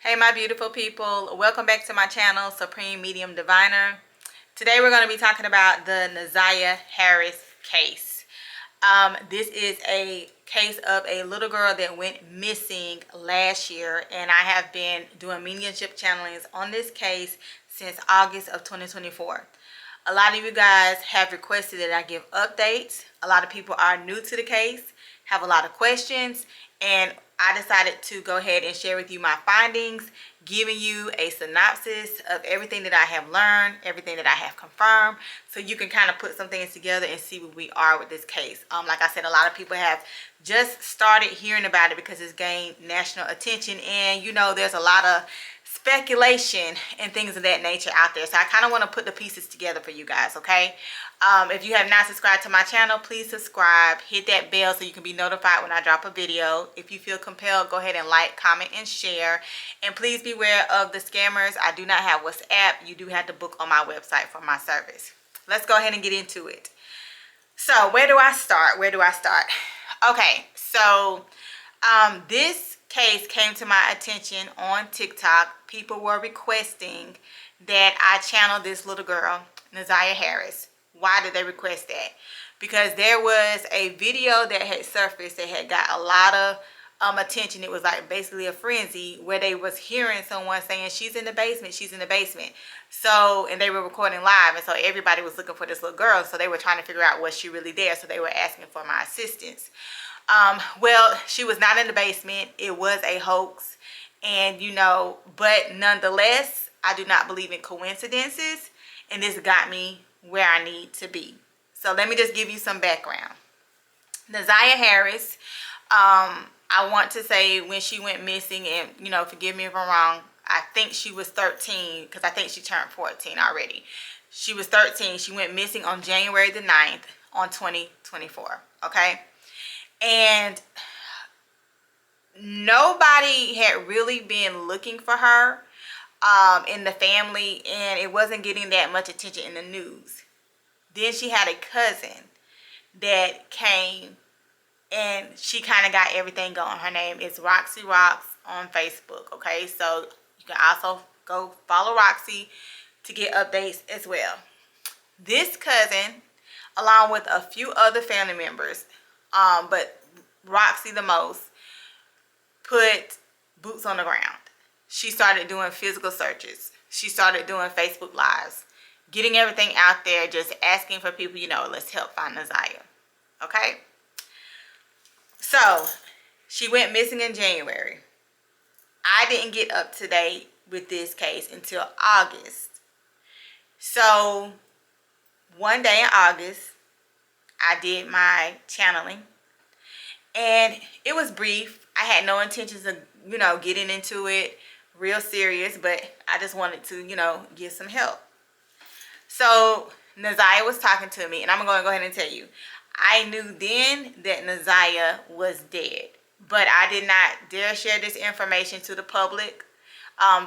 Hey my beautiful people, welcome back to my channel, Supreme Medium Diviner. Today we're going to be talking about the Naziah Harris case. This is a case of a little girl that went missing last year, and I have been doing mediumship channelings on this case since August of 2024. A lot of you guys have requested that I give updates. A lot of people are new to the case, have a lot of questions, and I decided to go ahead and share with you my findings, giving you a synopsis of everything that I have learned, everything that I have confirmed, so you can kind of put some things together and see where we are with this case. Like I said, a lot of people have just started hearing about it because it's gained national attention, and you know there's a lot of speculation and things of that nature out there. So I kind of want to put the pieces together for you guys, okay? If you have not subscribed to my channel, please subscribe. Hit that bell so you can be notified when I drop a video. If you feel compelled, go ahead and like, comment, and share. And please beware of the scammers. I do not have WhatsApp. You do have to book on my website for my service. Let's go ahead and get into it. So where do I start? Okay, so this case came to my attention on TikTok. People were requesting that I channel this little girl, Naziah Harris. Why did they request that? Because there was a video that had surfaced that had got a lot of attention. It was like basically a frenzy where they was hearing someone saying she's in the basement, so, and they were recording live, and so everybody was looking for this little girl, so they were trying to figure out was she really there, so they were asking for my assistance. Well, she was not in the basement. It was a hoax, and you know, but nonetheless, I do not believe in coincidences, and this got me where I need to be. So let me just give you some background. Naziah Harris, I want to say when she went missing, and you know, forgive me if I'm wrong, I think she was 13 because I think she turned 14 already. She was 13. She went missing on January the 9th on 2024, okay? And nobody had really been looking for her in the family, and it wasn't getting that much attention in the news. Then she had a cousin that came, and she kind of got everything going. Her name is Roxy Rocks on Facebook, okay? So you can also go follow Roxy to get updates as well. This cousin, along with a few other family members, but Roxy the most, put boots on the ground. She started doing physical searches. She started doing Facebook Lives, getting everything out there, just asking for people, you know, let's help find Naziah. Okay? So, she went missing in January. I didn't get up to date with this case until August. So, one day in August, I did my channeling. And it was brief. I had no intentions of, you know, getting into it real serious, but I just wanted to, you know, give some help. So Naziah was talking to me, and I'm going to go ahead and tell you, I knew then that Naziah was dead, but I did not dare share this information to the public.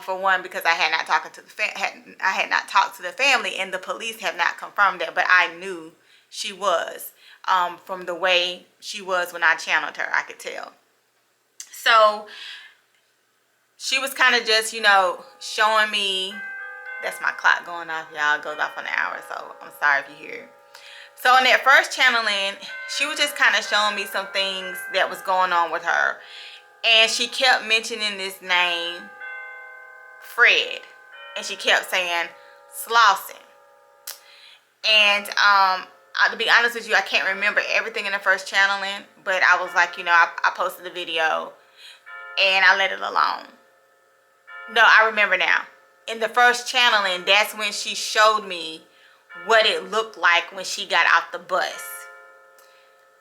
For one, because I had not talked to the family, and the police have not confirmed that, but I knew she was. From the way she was when I channeled her, I could tell. So she was kind of just, you know, showing me. That's my clock going off, y'all. It goes off on the hour, so I'm sorry if you hear it. So in that first channeling, she was just kind of showing me some things that was going on with her, and she kept mentioning this name, Fred, and she kept saying Slauson. And to be honest with you, I can't remember everything in the first channeling, but I was like, you know, I posted the video and I let it alone. No, I remember now. In the first channeling, that's when she showed me what it looked like when she got off the bus.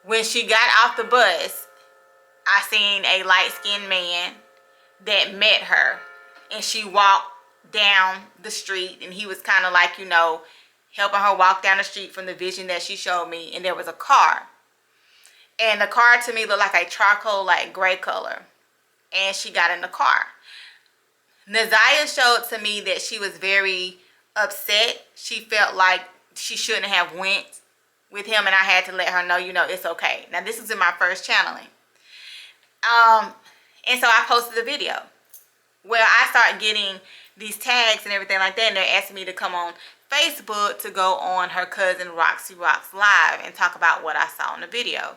When she got off the bus, I seen a light-skinned man that met her, and she walked down the street, and he was kind of like, you know, helping her walk down the street from the vision that she showed me, and there was a car. And the car to me looked like a charcoal, like gray color. And she got in the car. Naziah showed to me that she was very upset. She felt like she shouldn't have went with him, and I had to let her know, you know, it's okay. Now, this was in my first channeling. And so I posted the video. Well, I started getting these tags and everything like that, and they're asking me to come on Facebook to go on her cousin Roxy Rocks live and talk about what I saw in the video.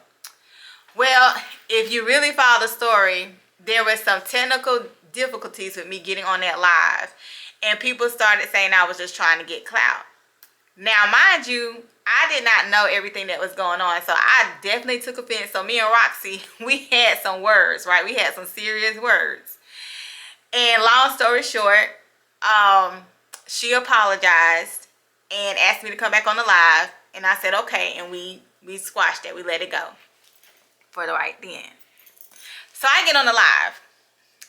Well, if you really follow the story, there was some technical difficulties with me getting on that live, and people started saying I was just trying to get clout. Now, mind you, I did not know everything that was going on, so I definitely took offense. So me and Roxy, we had some words, right? We had some serious words. And long story short, she apologized and asked me to come back on the live, and I said okay, and we squashed it. We let it go for the right then. So I get on the live,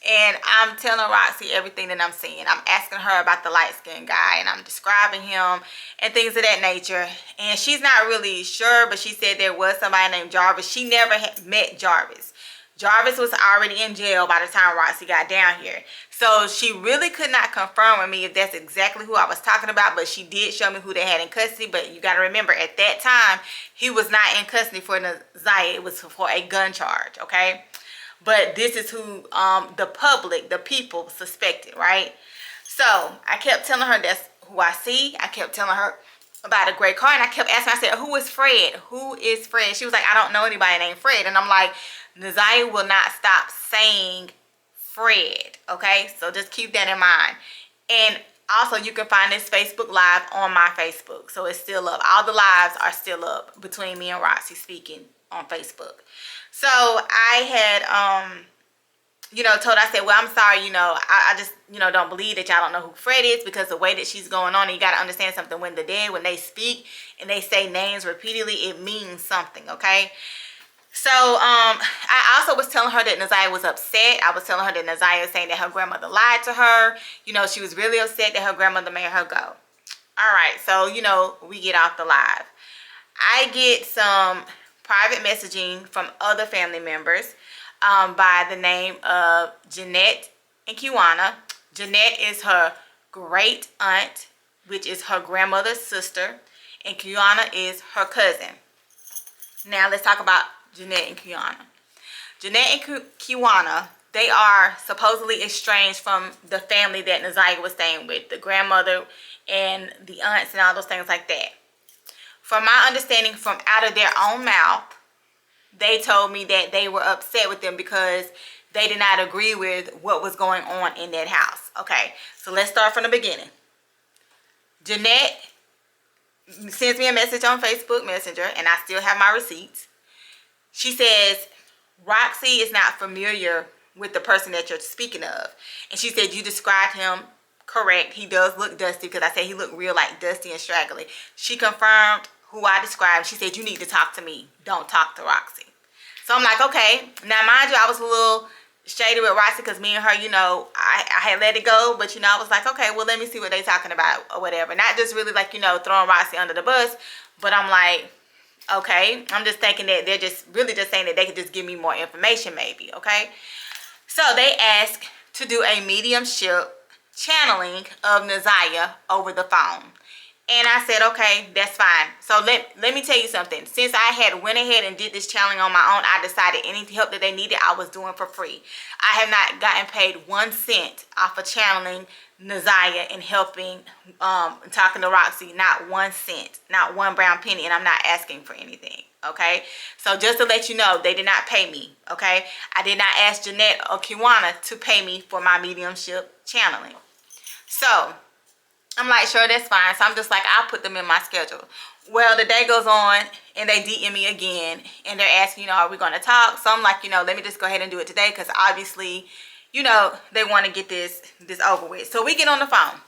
and I'm telling Roxy everything that I'm seeing. I'm asking her about the light-skinned guy, and I'm describing him and things of that nature. And she's not really sure, but she said there was somebody named Jarvis. She never had met Jarvis. Jarvis was already in jail by the time Roxy got down here. So she really could not confirm with me if that's exactly who I was talking about, but she did show me who they had in custody. But you got to remember, at that time, he was not in custody for Neziah. It was for a gun charge, okay? But this is who the public, the people suspected, right? So I kept telling her that's who I see. I kept telling her about a gray car, and I kept asking, I said, who is Fred? Who is Fred? She was like, I don't know anybody named Fred. And I'm like, Neziah will not stop saying Fred, okay? So just keep that in mind. And also, you can find this Facebook Live on my Facebook. So it's still up. All the lives are still up between me and Roxy speaking on Facebook. So I had, told her, I said, well, I'm sorry, I just, don't believe that y'all don't know who Fred is, because the way that she's going on, and you got to understand something, when the dead, when they speak and they say names repeatedly, it means something, okay? So I also was telling her that Neziah was upset. I was telling her that Neziah was saying that her grandmother lied to her. She was really upset that her grandmother made her go. All right, so, we get off the live. I get some private messaging from other family members by the name of Jeanette and Kiwana. Jeanette is her great aunt, which is her grandmother's sister, and Kiwana is her cousin. Now let's talk about Jeanette and Kiwana. Jeanette and Kiwana, they are supposedly estranged from the family that Neziah was staying with, the grandmother and the aunts and all those things like that. From my understanding, from out of their own mouth, they told me that they were upset with them because they did not agree with what was going on in that house. Okay, so let's start from the beginning. Jeanette sends me a message on Facebook Messenger, and I still have my receipts. She says, Roxy is not familiar with the person that you're speaking of. And she said, you described him correct. He does look dusty, because I said he looked real like dusty and straggly. She confirmed who I described. She said, you need to talk to me. Don't talk to Roxy. So I'm like, okay. Now, mind you, I was a little shady with Roxy because me and her, I had let it go. But, I was like, okay, well, let me see what they talking about or whatever. Not just really like, throwing Roxy under the bus. But I'm like, okay. I'm just thinking that they're just really just saying that they could just give me more information maybe, okay? So they asked to do a mediumship channeling of Neziah over the phone. And I said, okay, that's fine. So let me tell you something. Since I had went ahead and did this channeling on my own, I decided any help that they needed, I was doing for free. I have not gotten paid 1 cent off of channeling Neziah and helping, talking to Roxy. Not 1 cent, not one brown penny, and I'm not asking for anything, okay? So just to let you know, they did not pay me, okay? I did not ask Jeanette or Kiwana to pay me for my mediumship channeling. So I'm like, sure, that's fine. So I'm just like, I'll put them in my schedule. Well, the day goes on, and they DM me again, and they're asking, are we going to talk? So I'm like, let me just go ahead and do it today, because obviously, they want to get this over with. So we get on the phone.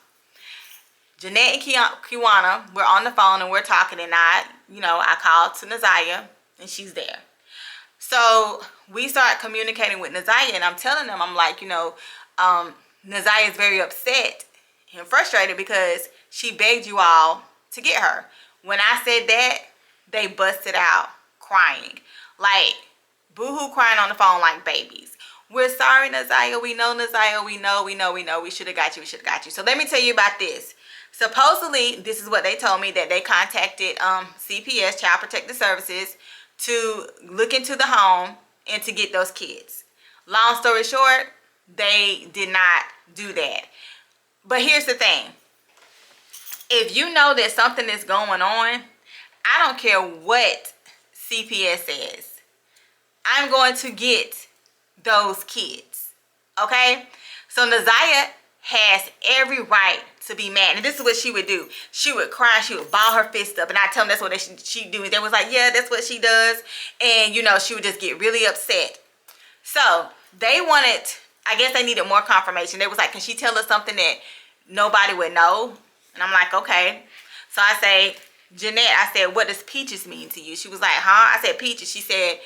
Jeanette and Kiwana, we're on the phone, and we're talking, and I called to Neziah, and she's there. So we start communicating with Neziah, and I'm telling them, I'm like, Neziah is very upset and frustrated because she begged you all to get her. When I said that, they busted out crying. Like, boo-hoo crying on the phone like babies. We're sorry, Neziah. We know, Neziah. We know. We should have got you. We should have got you. So let me tell you about this. Supposedly, this is what they told me, that they contacted CPS, Child Protective Services, to look into the home and to get those kids. Long story short, they did not do that. But here's the thing. If you know that something is going on, I don't care what CPS says. I'm going to get those kids. Okay? So Neziah has every right to be mad. And this is what she would do. She would cry. She would ball her fist up. And I tell them that's what she do. And they was like, yeah, that's what she does. And, you know, she would just get really upset. So they wanted, I guess they needed more confirmation. They was like, can she tell us something that nobody would know? And I'm like, okay. So I say, Jeanette, I said, what does peaches mean to you? She was like, huh? I said, peaches. She said,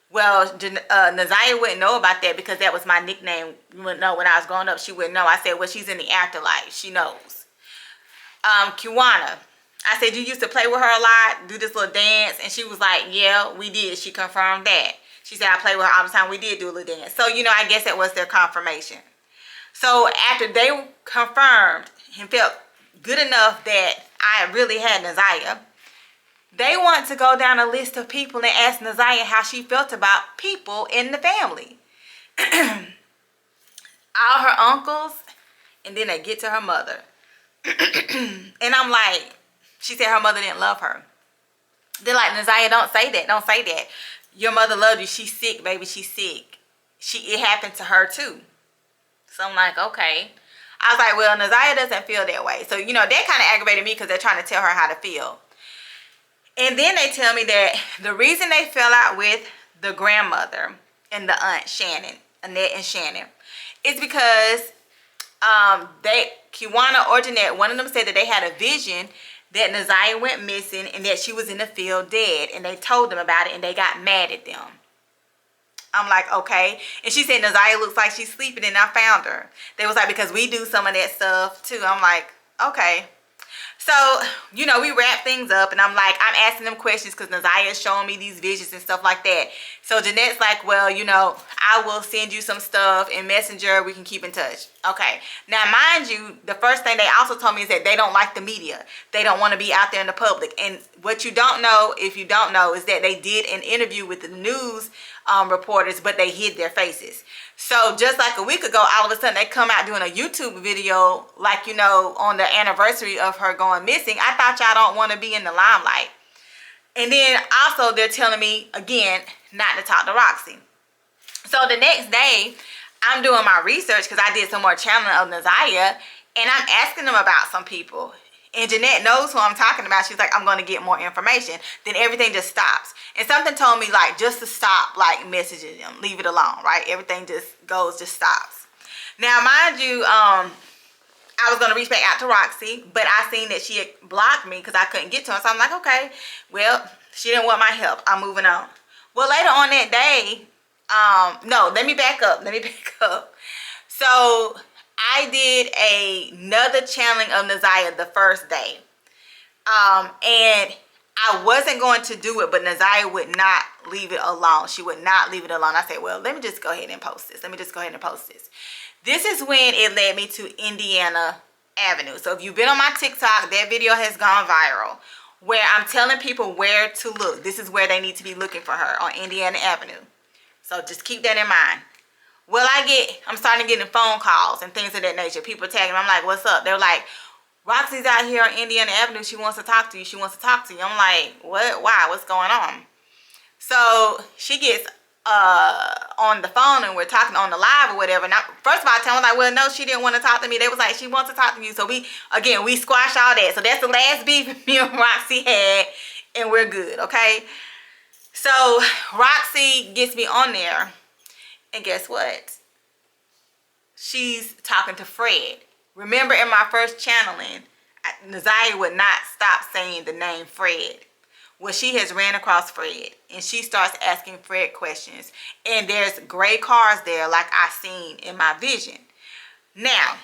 well, Neziah wouldn't know about that because that was my nickname. You wouldn't know when I was growing up. She wouldn't know. I said, well, she's in the afterlife. She knows. Kiwana, I said, you used to play with her a lot, do this little dance? And she was like, yeah, we did. She confirmed that. She said, I play with her all the time. We did do a little dance. So, you know, I guess that was their confirmation. So after they confirmed and felt good enough that I really had Neziah, they want to go down a list of people and ask Neziah how she felt about people in the family. All her uncles, and then they get to her mother. And I'm like, she said her mother didn't love her. They're like, Neziah, don't say that. Don't say that. Your mother loved you. She's sick, baby. She's sick. It happened to her too. So I'm like, okay. I was like, well, Neziah doesn't feel that way. So, you know, that kind of aggravated me because they're trying to tell her how to feel. And then they tell me that the reason they fell out with the grandmother and the aunt Shannon, Annette and Shannon, is because Kiwana or Jeanette, one of them said that they had a vision that Neziah went missing and that she was in the field dead. And they told them about it and they got mad at them. I'm like, okay. And she said, Neziah looks like she's sleeping and I found her. They was like, because we do some of that stuff too. I'm like, okay. So, you know, we wrap things up and I'm like, I'm asking them questions because Neziah is showing me these visions and stuff like that. So Jeanette's like, well, you know, I will send you some stuff in Messenger. We can keep in touch. Okay. Now, mind you, the first thing they also told me is that they don't like the media. They don't want to be out there in the public. And what you don't know, if you don't know, is that they did an interview with the news reporters, but they hid their faces. So just like a week ago, all of a sudden they come out doing a YouTube video, like, you know, on the anniversary of her going missing. I thought y'all don't want to be in the limelight. And then also they're telling me, again, not to talk to Roxy. So the next day, I'm doing my research because I did some more channeling of Neziah, and I'm asking them about some people. And Jeanette knows who I'm talking about. She's like, I'm going to get more information. Then everything just stops. And something told me, like, just to stop, like, messaging them. Leave it alone, right? Everything just stops. Now, mind you, I was going to reach back out to Roxy, but I seen that she had blocked me because I couldn't get to her. So I'm like, okay, well, she didn't want my help. I'm moving on. Well, later on that day, no, let me back up. So I did another channeling of Neziah the first day. And I wasn't going to do it, but Neziah would not leave it alone. She would not leave it alone. I said, well, let me just go ahead and post this. This is when it led me to Indiana Avenue. So if you've been on my TikTok, that video has gone viral, where I'm telling people where to look. This is where they need to be looking for her, on Indiana Avenue. So just keep that in mind. Well, I'm starting getting phone calls and things of that nature. People tagging me. I'm like, what's up? They're like, Roxy's out here on Indiana Avenue. She wants to talk to you. I'm like, what? Why? What's going on? So she gets on the phone and we're talking on the live or whatever. Now, first of all, I tell them, like, well, no, she didn't want to talk to me. They was like, she wants to talk to you. So we squashed all that. So that's the last beef me and Roxy had, and we're good, okay? So Roxy gets me on there, and guess what? She's talking to Fred. Remember, in my first channeling, Neziah would not stop saying the name Fred. Well, she has ran across Fred, and she starts asking Fred questions. And there's gray cars there like I seen in my vision. Now,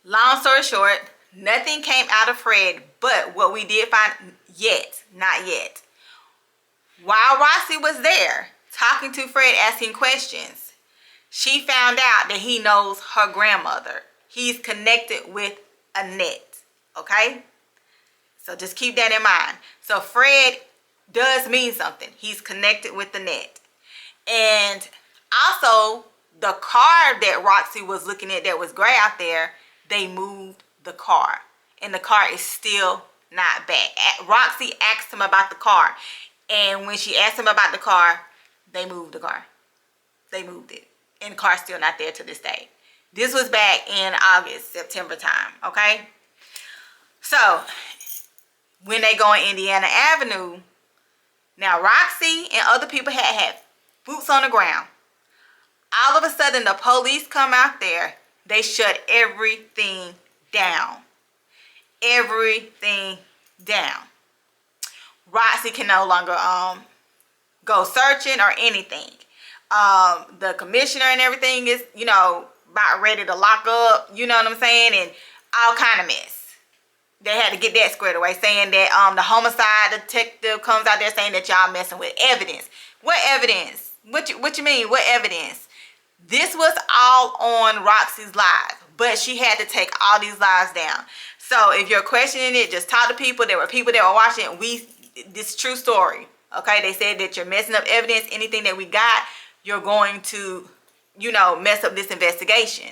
long story short, nothing came out of Fred, but what we did find, not yet. While Roxy was there, talking to Fred, asking questions, she found out that he knows her grandmother. He's connected with Annette, okay? So just keep that in mind. So Fred does mean something. He's connected with Annette. And also, the car that Roxy was looking at that was gray out there, they moved the car. And the car is still not back. Roxy asked him about the car. And when she asked him about the car, they moved the car. They moved it. And the car's still not there to this day. This was back in August, September time, okay? So, when they go on Indiana Avenue, now Roxy and other people had boots on the ground. All of a sudden, the police come out there. They shut everything down. Everything down. Roxy can no longer go searching or anything. The commissioner and everything is, you know, about ready to lock up, you know what I'm saying, and all kind of mess. They had to get that squared away, saying that the homicide detective comes out there saying that y'all messing with evidence. What evidence? What you mean? What evidence? This was all on Roxy's live, but she had to take all these lives down. So if you're questioning it, just talk to people. There were people that were watching. This true story. Okay, they said that you're messing up evidence. Anything that we got, you're going to, you know, mess up this investigation.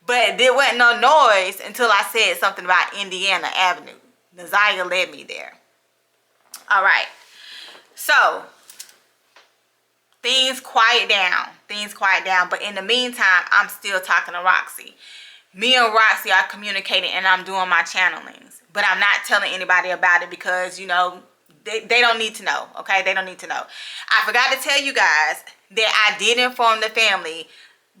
But there wasn't no noise until I said something about Indiana Avenue. Naziah led me there. All right. So, things quiet down. Things quiet down. But in the meantime, I'm still talking to Roxy. Me and Roxy are communicating and I'm doing my channelings. But I'm not telling anybody about it because, you know, they don't need to know. Okay? They don't need to know. I forgot to tell you guys that I did inform the family,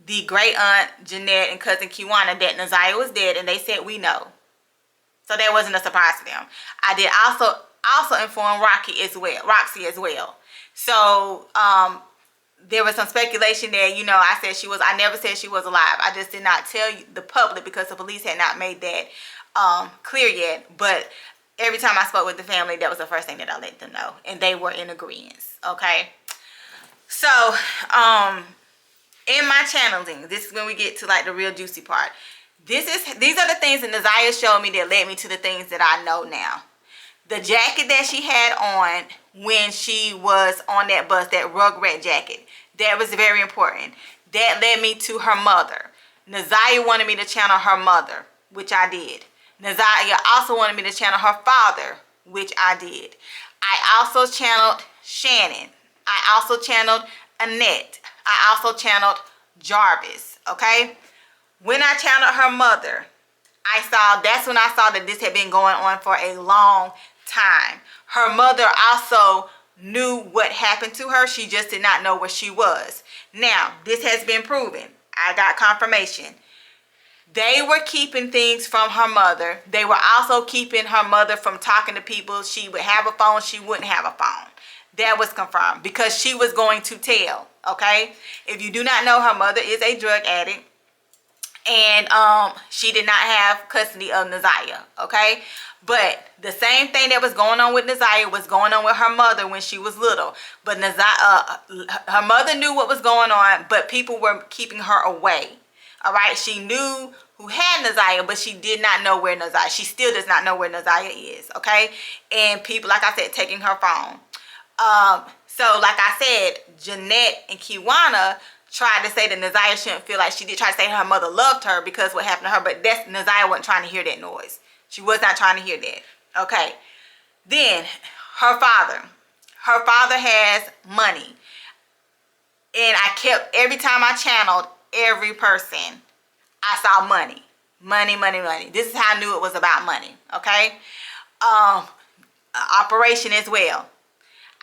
the great aunt Jeanette and cousin Kiwana, that Naziah was dead, and they said we know. So that wasn't a surprise to them. I did also inform Roxy as well. So there was some speculation that, you know, I never said she was alive. I just did not tell the public because the police had not made that clear yet. But every time I spoke with the family, that was the first thing that I let them know, and they were in agreement. Okay. So in my channeling, this is when we get to like the real juicy part. These are the things that Naziah showed me that led me to the things that I know now. The jacket that she had on when she was on that bus, that rugrat jacket, that was very important. That led me to her mother. Naziah wanted me to channel her mother, which I did. Naziah also wanted me to channel her father, which I did. I also channeled Shannon. I also channeled Annette. I also channeled Jarvis, okay? When I channeled her mother, that's when I saw that this had been going on for a long time. Her mother also knew what happened to her. She just did not know where she was. Now, this has been proven. I got confirmation. They were keeping things from her mother. They were also keeping her mother from talking to people. She would have a phone, she wouldn't have a phone. That was confirmed because she was going to tell, okay? If you do not know, her mother is a drug addict. And she did not have custody of Naziah, okay? But the same thing that was going on with Naziah was going on with her mother when she was little. But her mother knew what was going on, but people were keeping her away, all right? She knew who had Naziah, but she did not know where Naziah. She still does not know where Naziah is, okay? And people, like I said, taking her phone. So like I said, Jeanette and Kiwana tried to say that Naziah shouldn't feel like she did. Try to say her mother loved her because what happened to her, but Naziah wasn't trying to hear that noise. She was not trying to hear that. Okay. Then her father. Her father has money. And I kept, every time I channeled every person, I saw money. Money, money, money. This is how I knew it was about money. Okay. Operation as well.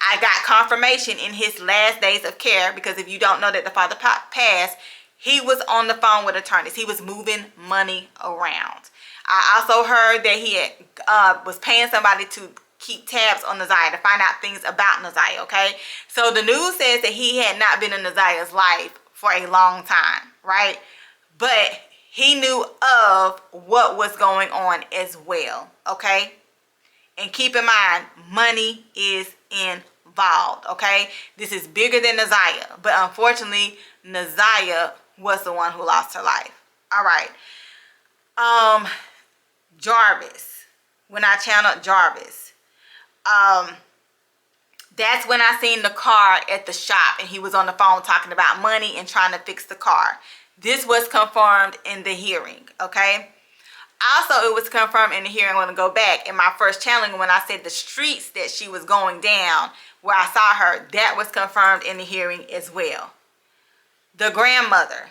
I got confirmation in his last days of care, because if you don't know that the father passed, he was on the phone with attorneys. He was moving money around. I also heard that he was paying somebody to keep tabs on Naziah, to find out things about Naziah, okay? So the news says that he had not been in Naziah's life for a long time, right? But he knew of what was going on as well, okay? And keep in mind, money is involved, okay? This is bigger than Naziah. But unfortunately, Naziah was the one who lost her life. All right. Jarvis. When I channeled Jarvis. That's when I seen the car at the shop and he was on the phone talking about money and trying to fix the car. This was confirmed in the hearing, okay? Also, it was confirmed in the hearing. I'm going to go back in my first channeling when I said the streets that she was going down where I saw her, that was confirmed in the hearing as well. The grandmother.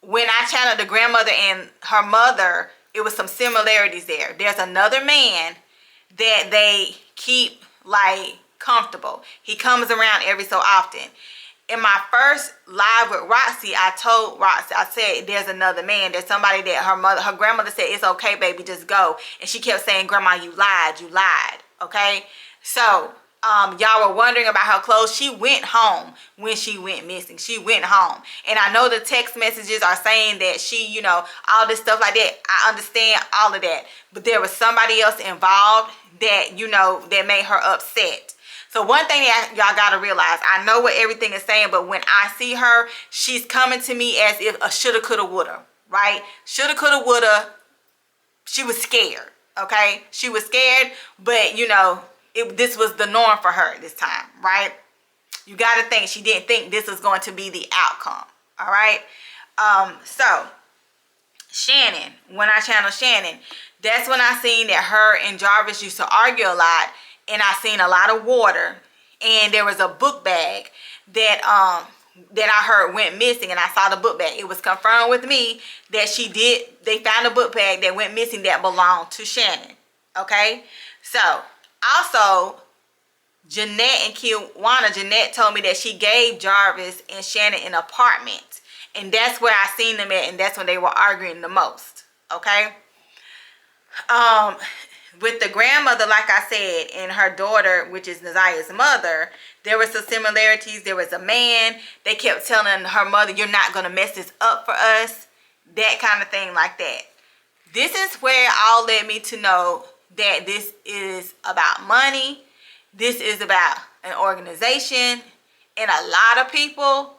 When I channeled the grandmother and her mother, it was some similarities there. There's another man that they keep like comfortable. He comes around every so often. In my first live with Roxy, I told Roxy, I said, there's another man. There's somebody that her grandmother said, it's okay, baby, just go. And she kept saying, Grandma, you lied, okay? So, y'all were wondering about her clothes. She went home when she went missing. She went home. And I know the text messages are saying that she, you know, all this stuff like that. I understand all of that. But there was somebody else involved that, you know, that made her upset. So one thing that y'all got to realize, I know what everything is saying, but when I see her, she's coming to me as if a shoulda, coulda, woulda, right? Shoulda, coulda, woulda. She was scared, okay? She was scared, but, you know, this was the norm for her this time, right? You got to think she didn't think this was going to be the outcome, all right? So, Shannon, when I channeled Shannon, that's when I seen that her and Jarvis used to argue a lot. And I seen a lot of water, and there was a book bag that I heard went missing, and I saw the book bag. It was confirmed with me that they found a book bag that went missing that belonged to Shannon, okay? So, also, Jeanette and Kiwana, Jeanette told me that she gave Jarvis and Shannon an apartment, and that's where I seen them at, and that's when they were arguing the most, okay? With the grandmother, like I said, and her daughter, which is Nazia's mother, there were some similarities. There was a man. They kept telling her mother, you're not going to mess this up for us. That kind of thing like that. This is where all led me to know that this is about money. This is about an organization. And a lot of people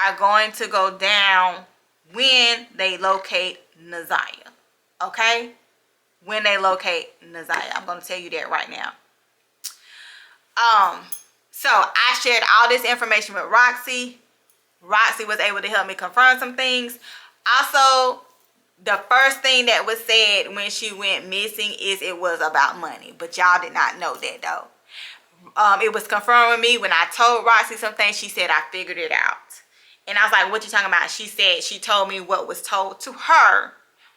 are going to go down when they locate Nazia. Okay? When they locate Nazia. I'm going to tell you that right now. So I shared all this information with Roxy. Roxy was able to help me confirm some things. Also, the first thing that was said when she went missing is it was about money. But y'all did not know that though. It was confirmed with me when I told Roxy some things. She said I figured it out. And I was like, what you talking about? She said she told me what was told to her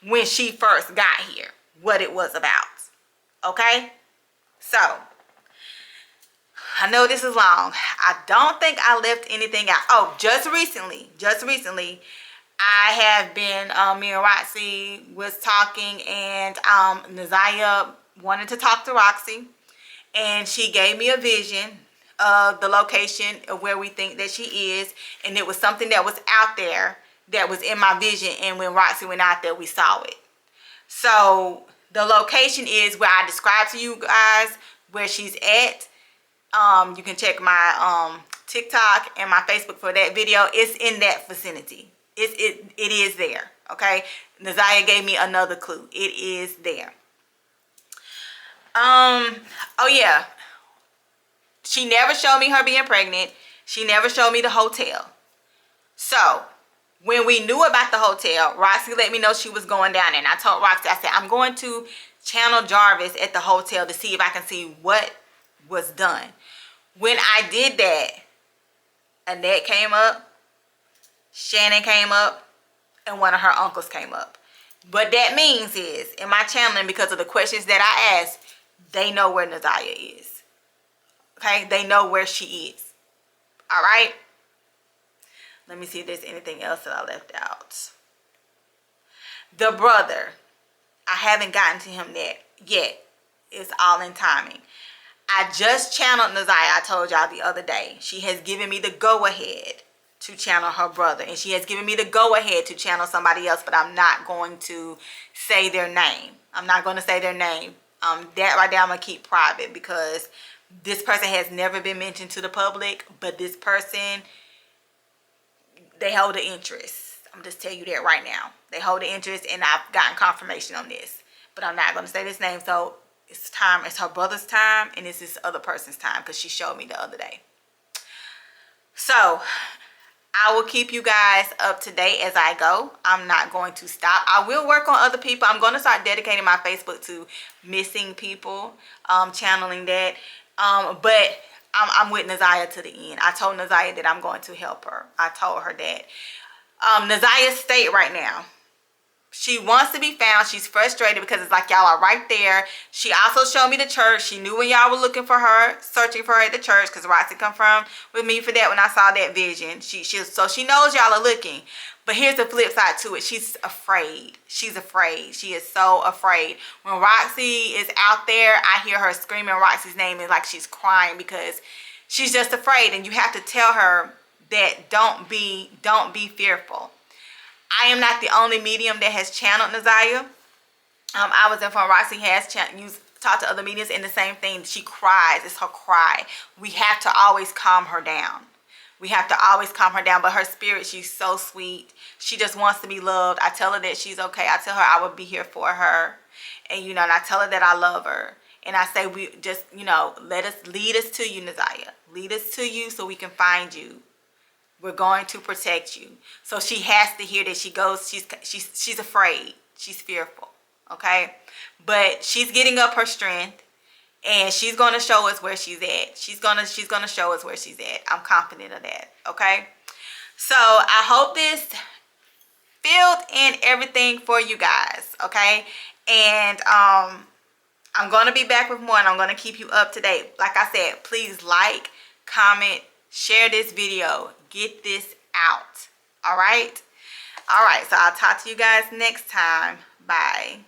when she first got here. What it was about. Okay? So, I know this is long. I don't think I left anything out. Oh, just recently, I have been, me and Roxy was talking, and Nazia wanted to talk to Roxy, and she gave me a vision of the location of where we think that she is, and it was something that was out there that was in my vision, and when Roxy went out there, we saw it. So the location is where I described to you guys where she's at. You can check my TikTok and my Facebook for that video. It's in that vicinity. It is there. Okay. Nazia gave me another clue. It is there. Oh yeah. She never showed me her being pregnant. She never showed me the hotel. So when we knew about the hotel, Roxy let me know she was going down there. And I told Roxy, I said, I'm going to channel Jarvis at the hotel to see if I can see what was done. When I did that, Annette came up, Shannon came up, and one of her uncles came up. What that means is, in my channeling, because of the questions that I asked, they know where Nazia is. Okay? They know where she is. All right? Let me see if there's anything else that I left out. The brother. I haven't gotten to him yet. It's all in timing. I just channeled Nazia. I told y'all the other day. She has given me the go-ahead to channel her brother. And she has given me the go-ahead to channel somebody else. But I'm not going to say their name. I'm not going to say their name. That right there I'm going to keep private. Because this person has never been mentioned to the public. But this person, they hold an interest. I'm just telling you that right now. They hold an interest, and I've gotten confirmation on this. But I'm not going to say this name. So It's time. It's her brother's time, and it's this other person's time because she showed me the other day. So I will keep you guys up to date as I go. I'm not going to stop. I will work on other people. I'm going to start dedicating my Facebook to missing people, channeling that. But I'm with Naziah to the end. I told Naziah that I'm going to help her. I told her that. Naziah's state right now, she wants to be found. She's frustrated because it's like y'all are right there. She also showed me the church. She knew when y'all were looking for her, searching for her at the church, because Roxy confirmed with me for that when I saw that vision. So she knows y'all are looking. But here's the flip side to it. She's afraid. She's afraid. She is so afraid. When Roxy is out there, I hear her screaming Roxy's name, and like she's crying because she's just afraid. And you have to tell her that don't be fearful. I am not the only medium that has channeled Naziah. I was informed Roxy has talked to other mediums, and the same thing. She cries. It's her cry. We have to always calm her down. We have to always calm her down. But her spirit, she's so sweet. She just wants to be loved. I tell her that she's okay. I tell her I will be here for her. And, and I tell her that I love her. And I say, we just, lead us to you, Naziah. Lead us to you so we can find you. We're going to protect you. So she has to hear that. She goes, she's afraid. She's fearful. Okay? But she's getting up her strength, and she's going to show us where she's at. She's going to show us where she's at. I'm confident of that. Okay? So I hope this filled in everything for you guys. Okay? And I'm going to be back with more, and I'm going to keep you up to date. Like I said, please like, comment, share this video. Get this out. All right? All right. So I'll talk to you guys next time. Bye.